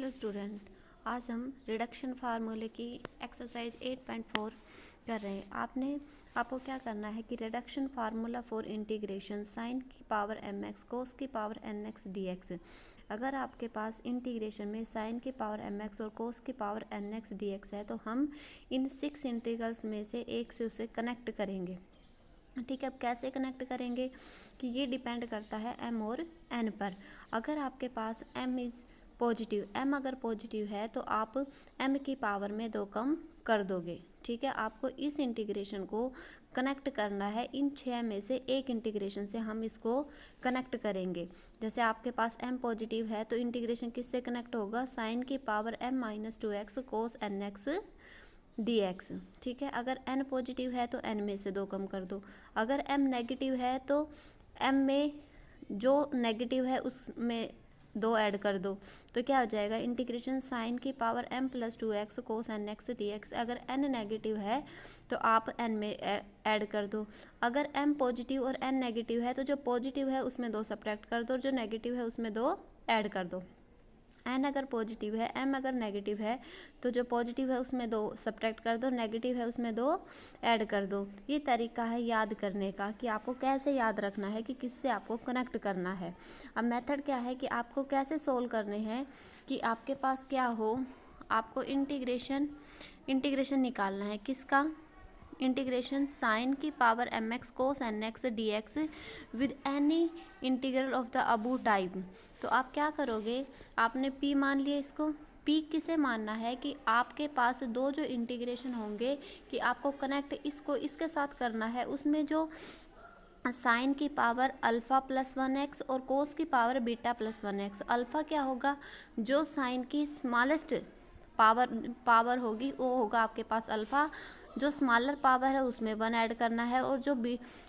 Hello student, आज हम reduction फार्मूले की एक्सरसाइज 8.4 कर रहे हैं। आपको क्या करना है कि reduction formula for integration sine की पावर एम एक्स कोस की power n x d x. अगर आपके पास इंटीग्रेशन में साइन की पावर एम एक्स और कोस की power n x d x है तो हम इन 6 इंटीग्रल्स में से एक से उसे कनेक्ट करेंगे। ठीक है, अब कैसे कनेक्ट करेंगे कि ये डिपेंड करता है m और n पर। अगर आपके पास m इज़ पॉजिटिव, m अगर पॉजिटिव है तो आप m की पावर में 2 कम कर दोगे। ठीक है, आपको इस इंटीग्रेशन को कनेक्ट करना है। इन 6 में से एक इंटीग्रेशन से हम इसको कनेक्ट करेंगे। जैसे आपके पास m पॉजिटिव है तो इंटीग्रेशन किससे कनेक्ट होगा, साइन की power m-2x cos n x d x. ठीक है, अगर n पॉजिटिव है तो n में से 2 कम कर दो। अगर m नेगेटिव है तो m में जो नेगेटिव है उसमें 2 ऐड कर दो। तो क्या हो जाएगा, इंटीग्रेशन साइन की पावर m+2x कोस एन एक्स डी एक्स। अगर n नेगेटिव है तो आप n में ऐड कर दो। अगर m पॉजिटिव और n नेगेटिव है तो जो पॉजिटिव है उसमें 2 सब्ट्रैक्ट कर दो और जो नेगेटिव है उसमें 2 ऐड कर दो। n अगर पॉजिटिव है, m अगर नेगेटिव है तो जो पॉजिटिव है उसमें 2 सब्ट्रैक्ट कर दो, नेगेटिव है उसमें 2 ऐड कर दो। ये तरीका है याद करने का कि आपको कैसे याद रखना है कि किससे आपको कनेक्ट करना है। अब मेथड क्या है कि आपको कैसे सोल्व करने हैं कि आपके पास क्या हो, आपको इंटीग्रेशन निकालना है। किसका, इंटीग्रेशन साइन की power m x cos n x d x with any integral of the above type. तो आप क्या करोगे, आपने p मान लिया। इसको p किसे मानना है कि आपके पास 2 जो इंटीग्रेशन होंगे कि आपको कनेक्ट इसको इसके साथ करना है, उसमें जो साइन की पावर α+1x और कोस की पावर β+1x। अल्फ़ा क्या होगा, जो साइन की स्मॉलेस्ट पावर होगी वो होगा आपके पास अल्फ़ा। जो स्मॉलर पावर है उसमें 1 ऐड करना है और जो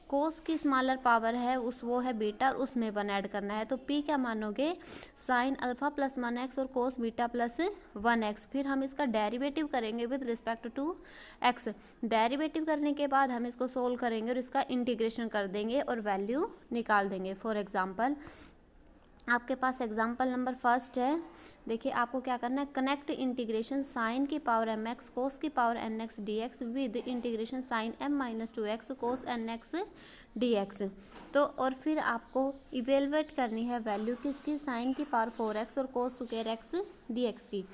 कोस की स्मॉलर पावर है वो है बीटा, उसमें 1 ऐड करना है। तो p क्या मानोगे, साइन α+1x और कोस β+1x। फिर हम इसका डेरिवेटिव करेंगे with respect to x। Derivative करने के बाद हम इसको सोल्व करेंगे और इसका इंटीग्रेशन कर देंगे और वैल्यू निकाल देंगे। फॉर एग्जाम्पल आपके पास एग्जाम्पल नंबर 1 है। देखिए आपको क्या करना है, कनेक्ट इंटीग्रेशन साइन की पावर एम एक्स कोस की power n x d x with integration sine m-2x cos n x d x. तो और फिर आपको इवेलुएट करनी है वैल्यू किसकी, साइन की पावर 4x और cos square x D x की।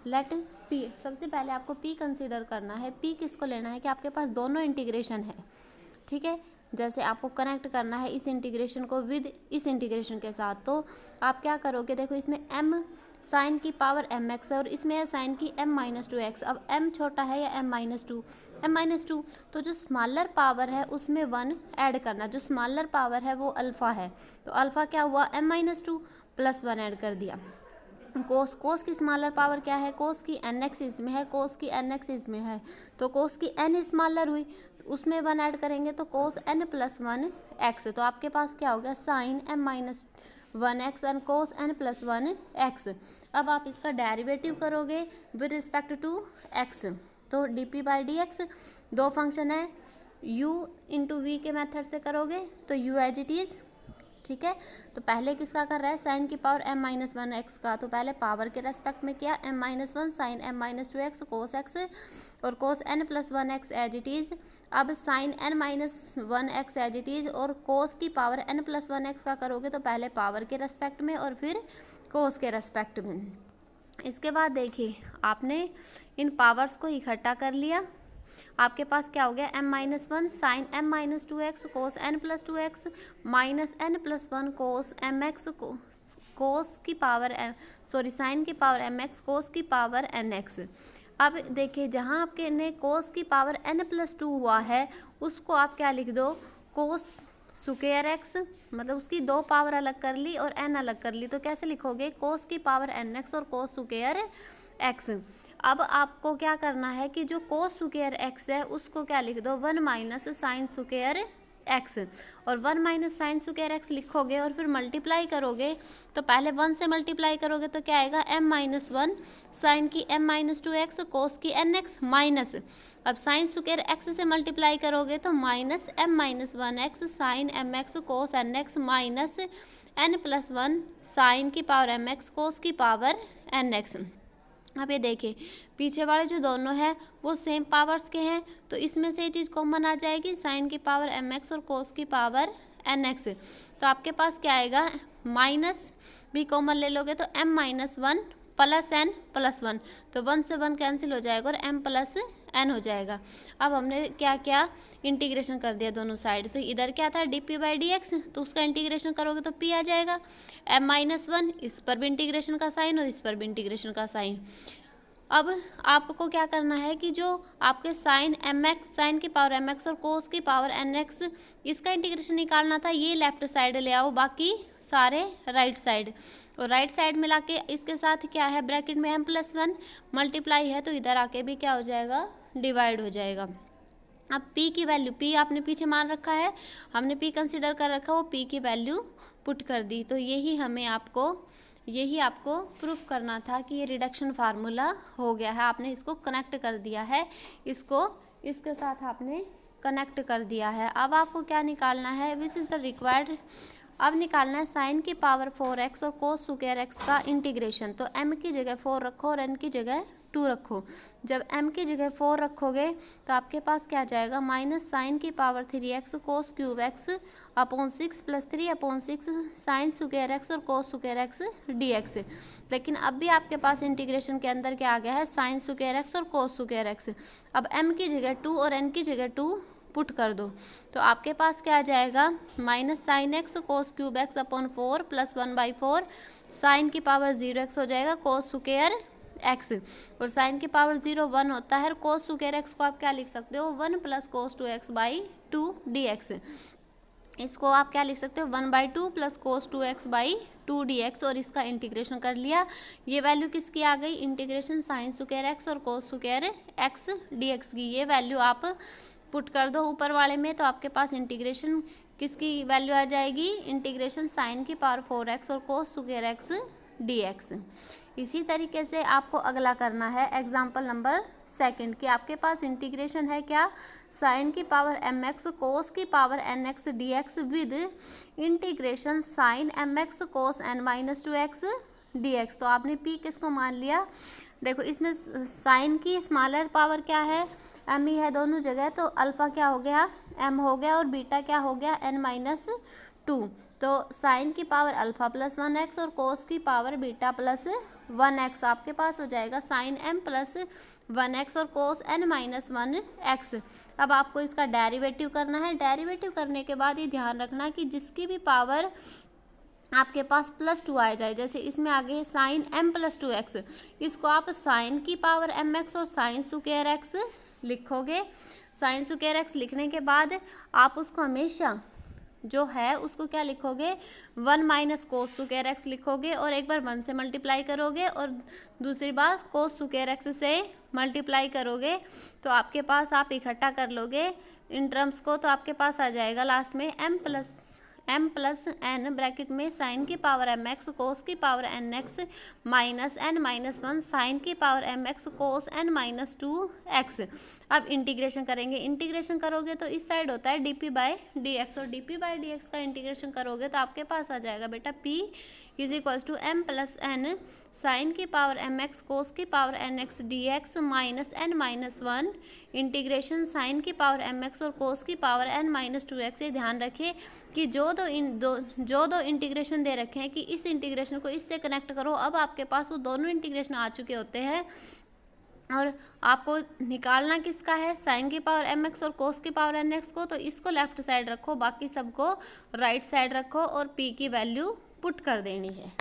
लेट p, सबसे पहले आपको p कंसिडर करना है। p किसको लेना है कि आपके पास दोनों इंटीग्रेशन है। ठीक है, जैसे आपको कनेक्ट करना है इस इंटीग्रेशन को विद इस इंटीग्रेशन के साथ, तो आप क्या करोगे, देखो इसमें m साइन की पावर एम एक्स है और इसमें है साइन की m-2x। अब m छोटा है या m-2, m-2, तो जो स्मॉलर पावर है उसमें 1 ऐड करना। जो स्मॉलर पावर है वो अल्फ़ा है, तो अल्फ़ा क्या हुआ, m-2 + 1 ऐड कर दिया। कोस की स्मॉलर पावर क्या है, कोस की एन एक्स इसमें है, कोस की एन एक्स इसमें है, तो कोस की एन स्मॉलर हुई, उसमें 1 ऐड करेंगे तो कोस n+1x। तो आपके पास क्या हो गया, sign m-1x and cos n+1x। अब आप इसका डेरिवेटिव करोगे विद रिस्पेक्ट टू x। तो dp/dx 2 फंक्शन है, u × v के मेथड से करोगे तो u एज इट इज़। ठीक है, तो पहले किसका कर रहा है, साइन की पावर m-1x का, तो पहले पावर के रेस्पेक्ट में किया m-1 sign m-2x cos x और cos n+1x as it is. अब sine n-1x as it is और कोस की पावर n+1x का करोगे तो पहले पावर के रेस्पेक्ट में और फिर कोस के रेस्पेक्ट में। इसके बाद देखिए आपने इन पावर्स को इकट्ठा कर लिया। आपके पास क्या हो गया, m-1 साइन m-2x कोस n+2x माइनस n+1 कोस mx कोस की पावर साइन की पावर mx कोस की पावर nx। अब देखिए जहाँ आपके ने कोस की पावर n+2 हुआ है उसको आप क्या लिख दो, कोस स्क्वायर x, मतलब उसकी 2 पावर अलग कर ली और n अलग कर ली। तो कैसे लिखोगे, कोस की पावर nx और कोस स्क्वायर x। अब आपको क्या करना है कि जो कोस स्क्वायर x है उसको क्या लिख दो, 1 - साइन स्क्वायर x, और 1 - साइन स्क्वायर x लिखोगे और फिर मल्टीप्लाई करोगे। तो पहले 1 से मल्टीप्लाई करोगे तो क्या आएगा, m-1 साइन की m-2x कोस की nx माइनस, अब साइन स्क्वायर x से मल्टीप्लाई करोगे तो माइनस m-1x साइन mx कोस nx माइनस n+1 साइन की पावर mx कोस की पावर एन एक्स। अब ये देखिए पीछे वाले जो दोनों हैं वो सेम पावर्स के हैं, तो इसमें से ये चीज़ कॉमन आ जाएगी, साइन की पावर एम एक्स और कोस की पावर एन एक्स। तो आपके पास क्या आएगा, माइनस भी कॉमन ले लोगे तो m minus one plus n plus one, तो 1 से 1 कैंसिल हो जाएगा और m प्लस n हो जाएगा। अब हमने क्या क्या इंटीग्रेशन कर दिया दोनों साइड, तो इधर क्या था dp बाई डी एक्स, तो उसका इंटीग्रेशन करोगे तो p आ जाएगा। m माइनस वन, इस पर भी इंटीग्रेशन का साइन और इस पर भी इंटीग्रेशन का साइन। अब आपको क्या करना है कि जो आपके साइन एम एक्स, साइन की पावर एम एक्स और कोस की पावर एन एक्स, इसका इंटीग्रेशन निकालना था, ये लेफ्ट साइड ले आओ, बाकी सारे राइट साइड। और राइट साइड में लाके इसके साथ क्या है, ब्रैकेट में एम प्लस वन मल्टीप्लाई है, तो इधर आके भी क्या हो जाएगा, डिवाइड हो जाएगा। अब p की वैल्यू, p आपने पीछे मान रखा है, हमने p कंसिडर कर रखा, वो p की वैल्यू पुट कर दी। तो यही आपको प्रूफ करना था कि ये रिडक्शन फार्मूला हो गया है, आपने इसको कनेक्ट कर दिया है, इसको इसके साथ आपने कनेक्ट कर दिया है। अब आपको क्या निकालना है, विच इज़ द रिक्वायर्ड, अब निकालना है साइन की पावर 4x और कोस स्क्वायर x का इंटीग्रेशन। तो m की जगह 4 रखो और n की जगह 2 रखो। जब m की जगह 4 रखोगे तो आपके पास क्या जाएगा, माइनस साइन की power 3x cos cube x upon 6 plus 3 upon 6 sine square x और कोस स्क्वायर x dx। लेकिन अब भी आपके पास इंटीग्रेशन के अंदर क्या आ गया है, साइन स्क्वायर x और कोस स्क्वायर x। अब m की जगह 2 और n की जगह 2 पुट कर दो, तो आपके पास क्या आ जाएगा, minus sine x cos cube x upon 4 plus 1/4, sine की पावर 0x हो जाएगा कोस स्क्वायर एक्स, और साइन की पावर 0 1 होता है, और कोस स्क्वायर एक्स को आप क्या लिख सकते हो, 1 प्लस कोस 2x/2 dx। इसको आप क्या लिख सकते हो, 1/2 प्लस कोस 2x/2 dx, और इसका इंटीग्रेशन कर लिया। ये वैल्यू किसकी आ गई, इंटीग्रेशन साइन स्क्वायर एक्स और कोस स्क्वायर एक्स dx की, ये वैल्यू आप पुट कर दो ऊपर वाले में, तो आपके पास इंटीग्रेशन किसकी वैल्यू आ जाएगी, इंटीग्रेशन साइन की पावर 4x और कोस स्क्वायर एक्स dx। इसी तरीके से आपको अगला करना है एग्जाम्पल नंबर 2 कि आपके पास इंटीग्रेशन है क्या, साइन की पावर mx कोस की power nx dx with integration sine mx cos n minus 2x dx। तो आपने p किसको मान लिया, देखो इसमें साइन की स्मॉलर पावर क्या है, m ही है दोनों जगह, तो अल्फा क्या हो गया, m हो गया, और बीटा क्या हो गया, n माइनस 2। तो साइन की पावर अल्फा प्लस 1x और कोस की पावर बीटा प्लस 1x, आपके पास हो जाएगा साइन m प्लस 1x और कोस n माइनस 1x। अब आपको इसका डेरिवेटिव करना है, डेरिवेटिव करने के बाद ये ध्यान रखना कि जिसकी भी पावर आपके पास +2 आ जाए, जैसे इसमें आगे है साइन m प्लस 2x, इसको आप साइन की पावर mx और साइन स्क्वायर x लिखोगे। साइन स्क्वायर x लिखने के बाद आप उसको हमेशा जो है उसको क्या लिखोगे, 1 माइनस कोस स्क्वायर एक्स लिखोगे, और एक बार 1 से मल्टीप्लाई करोगे और दूसरी बार कोस स्क्वायर एक्स से मल्टीप्लाई करोगे, तो आपके पास आप इकट्ठा कर लोगे इन टर्म्स को, तो आपके पास आ जाएगा लास्ट में m प्लस n ब्रैकेट में साइन की पावर mx कोस की power nx minus n minus 1 sine की power mx cos n minus 2x। अब इंटीग्रेशन करेंगे, इंटीग्रेशन करोगे तो इस साइड होता है dp बाई dx, और dp बाई dx का इंटीग्रेशन करोगे तो आपके पास आ जाएगा बेटा p is equals to m plus n sine की पावर mx कोस की power nx dx minus n minus 1 integration sine की पावर mx और कोस की पावर n माइनस 2x। ये ध्यान रखिए कि जो दो इंटीग्रेशन दे रखे हैं कि इस इंटीग्रेशन को इससे कनेक्ट करो, अब आपके पास वो दोनों इंटीग्रेशन आ चुके होते हैं, और आपको निकालना किसका है, साइन की पावर mx और कोस की पावर nx को, तो इसको लेफ्ट साइड रखो, बाकी सबको राइट साइड रखो, और p की वैल्यू पुट कर देनी है,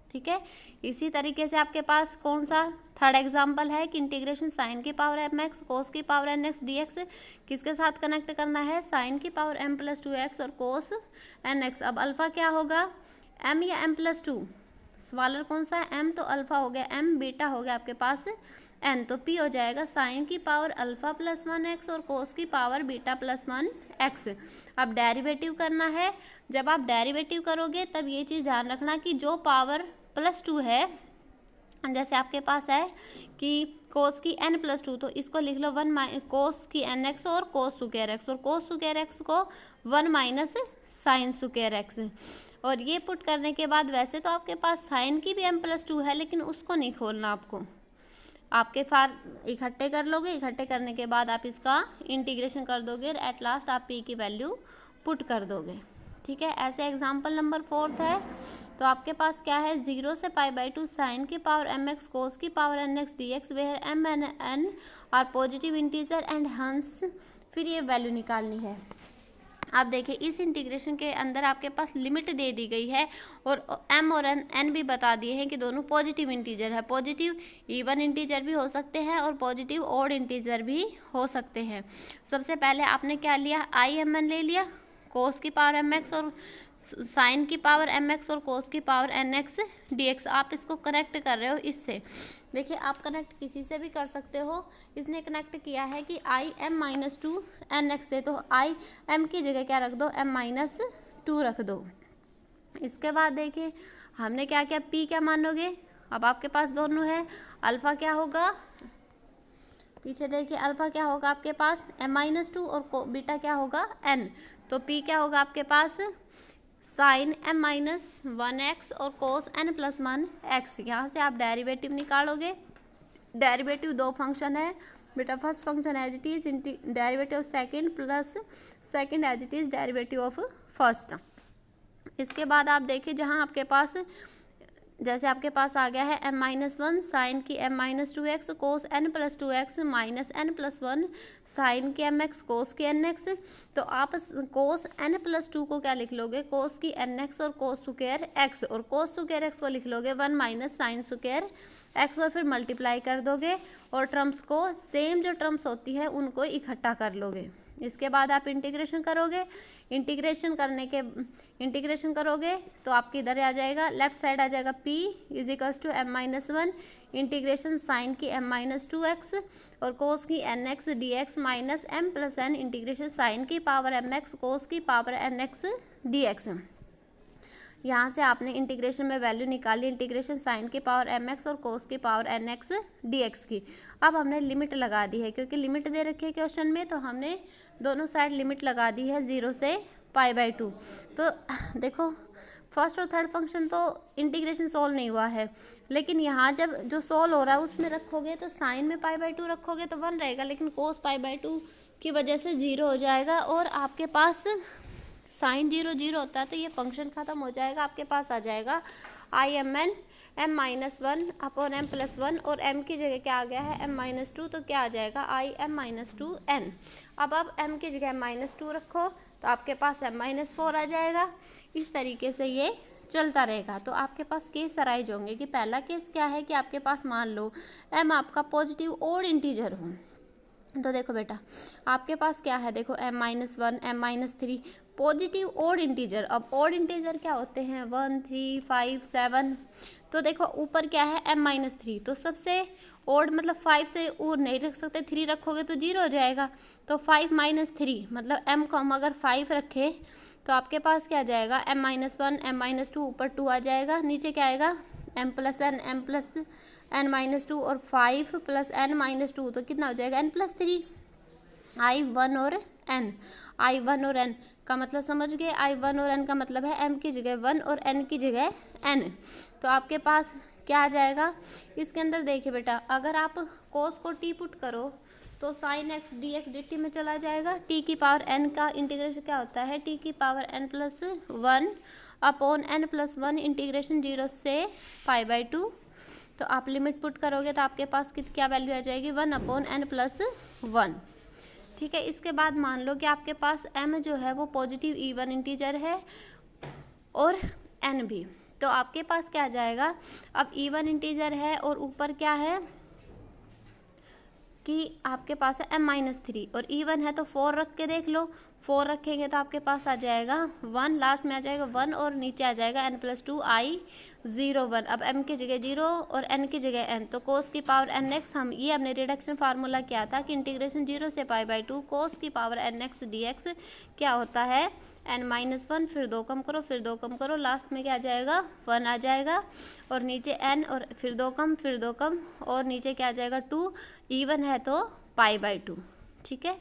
ठीक है। इसी तरीके से आपके पास कौन सा थर्ड एग्जाम्पल है कि इंटीग्रेशन साइन की पावर mx कोस की पावर nx dx किसके साथ कनेक्ट करना है, साइन की पावर m प्लस 2x और कोस nx। अब अल्फा क्या होगा, m या m प्लस 2, स्मॉलर कौन सा है, m, तो अल्फा हो गया m, बीटा हो गया आपके पास n, तो p हो जाएगा साइन की पावर अल्फा प्लस 1x और कोस की पावर बीटा प्लस 1x। अब डेरिवेटिव करना है, जब आप डेरिवेटिव करोगे तब ये चीज़ ध्यान रखना कि जो पावर +2 है जैसे आपके पास है कि कोस की n+2, तो इसको लिख लो 1 कोस की nx और कोस स्क्वायर x, और कोस स्क्वायर x को 1 माइनस साइन स्क्वायर x। और ये पुट करने के बाद वैसे तो आपके पास साइन की भी m+2 है, लेकिन उसको नहीं खोलना आपको, आपके पास इकट्ठे कर लोगे, इकट्ठे करने के बाद आप इसका इंटीग्रेशन कर दोगे, एट लास्ट आप p की वैल्यू पुट कर दोगे। ठीक है, ऐसे एग्जाम्पल नंबर 4 है। तो आपके पास क्या है, 0 से π/2 साइन की पावर mx कोस की power nx dx where m and n are positive integer and hence, फिर ये वैल्यू निकालनी है। आप देखिए इस इंटीग्रेशन के अंदर आपके पास लिमिट दे दी गई है और m और n भी बता दिए हैं कि दोनों पॉजिटिव इंटीजर है। पॉजिटिव इवन इंटीजर भी हो सकते हैं और पॉजिटिव ऑड इंटीजर भी हो सकते हैं। सबसे पहले आपने क्या लिया, i(mn) ले लिया, कोस की पावर mx और साइन की पावर mx और कोस की पावर nx dx। आप इसको कनेक्ट कर रहे हो इससे, देखिए आप कनेक्ट किसी से भी कर सकते हो। इसने कनेक्ट किया है कि i(m-2) nx से, तो i(m) की जगह क्या रख दो, m-2 रख दो। इसके बाद देखिए हमने क्या किया, p क्या मानोगे, अब आपके पास दोनों है, अल्फ़ा क्या होगा, पीछे देखिए अल्फ़ा क्या होगा आपके पास m-2 और बीटा क्या होगा n। तो p क्या होगा आपके पास साइन m-1x और कोस n+1x। यहाँ से आप डेरिवेटिव निकालोगे। डेरिवेटिव दो फंक्शन है बेटा, first function as it is derivative of second plus second as it is derivative of first. इसके बाद आप देखिए जहाँ आपके पास, जैसे आपके पास आ गया है m-1 साइन की m-2x कोस n+2x माइनस n+1 साइन की mx कोस की nx। तो आप कोस n+2 को क्या लिख लोगे, कोस की nx और कोस स्क्वायर x, और कोस स्क्वायर x को लिख लोगे 1 माइनस साइन स्क्वायर x, और फिर मल्टीप्लाई कर दोगे और टर्म्स को सेम जो टर्म्स होती है उनको इकट्ठा कर लोगे। इसके बाद आप इंटीग्रेशन करोगे, इंटीग्रेशन करोगे तो आपके इधर आ जाएगा, लेफ्ट साइड आ जाएगा p = m-1 इंटीग्रेशन साइन की m-2x और कोस की nx dx minus m+n integration sine की पावर mx कोस की पावर nx dx। यहाँ से आपने इंटीग्रेशन में वैल्यू निकाली, इंटीग्रेशन साइन की पावर mx और कोस की पावर nx dx की। अब हमने लिमिट लगा दी है, क्योंकि लिमिट दे रखी है क्वेश्चन में, तो हमने दोनों साइड लिमिट लगा दी है 0 से π/2। तो देखो फर्स्ट और थर्ड फंक्शन तो इंटीग्रेशन सोल्व नहीं हुआ है, लेकिन यहाँ जब जो सोल्व हो रहा है उसमें रखोगे तो साइन में π/2 रखोगे तो 1 रहेगा, लेकिन कोस π/2 की वजह से 0 हो जाएगा, और आपके पास साइन 0 होता है तो ये फंक्शन खत्म हो जाएगा। आपके पास आ जाएगा i(mn) m-1 अपॉन m+1, और m की जगह क्या आ गया है m-2, तो क्या आ जाएगा i(m-2n)। अब आप m की जगह m-2 रखो तो आपके पास m-4 आ जाएगा। इस तरीके से ये चलता रहेगा। तो आपके पास केस अराइज होंगे कि पहला केस क्या है कि आपके पास मान लो m आपका पॉजिटिव ऑड इंटीजर हो। तो देखो बेटा आपके पास क्या है, देखो m-1 m-3 positive odd integer. अब ऑड इंटीजर क्या होते हैं, 1 3 5 7। तो देखो ऊपर क्या है m-3, तो सबसे ऑड मतलब 5 से और नहीं रख सकते, 3 रखोगे तो 0 हो जाएगा। तो 5 - 3 मतलब m को हम अगर 5 रखें तो आपके पास क्या आ जाएगा m-1 m-2, ऊपर 2 आ जाएगा, नीचे क्या आएगा m+n m+n-2 और 5 + n-2, तो कितना हो जाएगा n+3। i1 और n, i1 और n का मतलब समझ गए, i1 और n का मतलब है m की जगह 1 और n की जगह n। तो आपके पास क्या आ जाएगा इसके अंदर, देखिए बेटा अगर आप कोस को t पुट करो तो साइन x dx dt में चला जाएगा। t की पावर n का इंटीग्रेशन क्या होता है, t की power n+1 upon n+1 integration 0 से π/2। तो आप लिमिट पुट करोगे तो आपके पास क्या वैल्यू आ जाएगी 1/n+1। ठीक है, इसके बाद मान लो कि आपके पास m जो है वो पॉजिटिव इवन इंटीजर है और n भी, तो आपके पास क्या आ जाएगा, अब इवन इंटीजर है और ऊपर क्या है कि आपके पास है m-3 और इवन है तो 4 रख के देख लो, 4 रखेंगे तो आपके पास आ जाएगा 1, लास्ट में आ जाएगा 1 और नीचे आ जाएगा n+2 i 0 1, अब m की जगह 0 और n की जगह n, तो cos की पावर nx, हम ये हमने रिडक्शन फार्मूला क्या था कि इंटीग्रेशन 0 से π/2 cos की पावर nx dx क्या होता है n-1, फिर 2 कम करो, फिर 2 कम करो, लास्ट में क्या आ जाएगा 1 आ जाएगा, और नीचे n और फिर 2 कम, फिर 2 कम, और नीचे क्या आ जाएगा 2, इवन है तो π/2। ठीक है,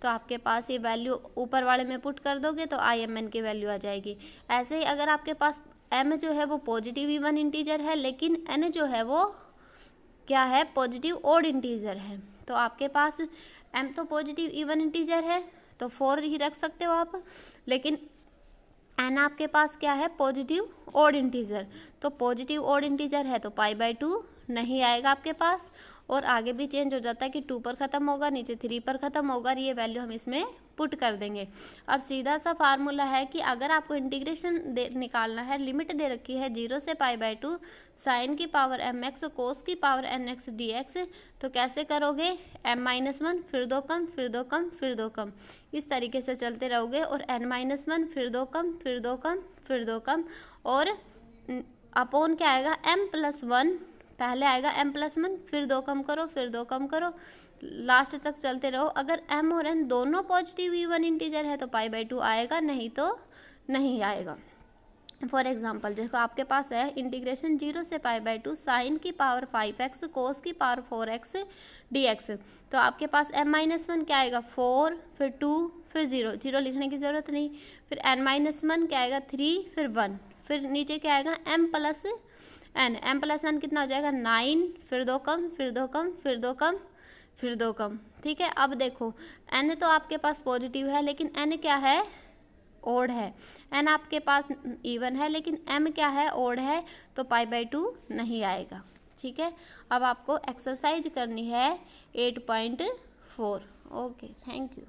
तो आपके पास ये वैल्यू ऊपर वाले में पुट कर दोगे तो IMN की वैल्यू आ जाएगी। ऐसे ही अगर आपके पास m जो है वो पॉजिटिव इवन इंटीजर है, लेकिन n जो है वो क्या है पॉजिटिव ऑड इंटीजर है, तो आपके पास m तो पॉजिटिव इवन इंटीजर है तो 4 ही रख सकते हो आप, लेकिन n आपके पास क्या है पॉजिटिव ऑड इंटीजर, तो पॉजिटिव ऑड इंटीजर है तो π/2 नहीं आएगा आपके पास, और आगे भी चेंज हो जाता है कि 2 पर ख़त्म होगा, नीचे 3 पर ख़त्म होगा, और ये वैल्यू हम इसमें पुट कर देंगे। अब सीधा सा फार्मूला है कि अगर आपको इंटीग्रेशन निकालना है, लिमिट दे रखी है 0 से π/2 साइन की पावर mx कोस की पावर nx dx, तो कैसे करोगे m-1, फिर 2 कम, फिर 2 कम, फिर 2 कम, इस तरीके से चलते रहोगे, और n-1, फिर 2 कम, फिर 2 कम, फिर 2 कम, और अपॉन क्या आएगा m+1, पहले आएगा m+1, फिर 2 कम करो, फिर 2 कम करो, लास्ट तक चलते रहो। अगर m और n दोनों पॉजिटिव इवन इंटीजर है तो π/2 आएगा, नहीं तो नहीं आएगा। फॉर एग्जांपल देखो आपके पास है इंटीग्रेशन 0 से π/2 साइन की पावर 5x कोस की पावर 4x dx, तो आपके पास m-1 क्या आएगा 4, फिर 2, फिर 0, 0 लिखने की ज़रूरत नहीं, फिर n-1 क्या आएगा 3, फिर 1, फिर नीचे क्या आएगा m+n, m+n कितना हो जाएगा 9, फिर 2 कम, फिर 2 कम, फिर 2 कम, फिर 2 कम। ठीक है, अब देखो n तो आपके पास पॉजिटिव है, लेकिन n क्या है ओड है, n आपके पास इवन है, लेकिन m क्या है ओड है, तो π/2 नहीं आएगा। ठीक है, अब आपको एक्सरसाइज करनी है 8.4। Okay, thank you.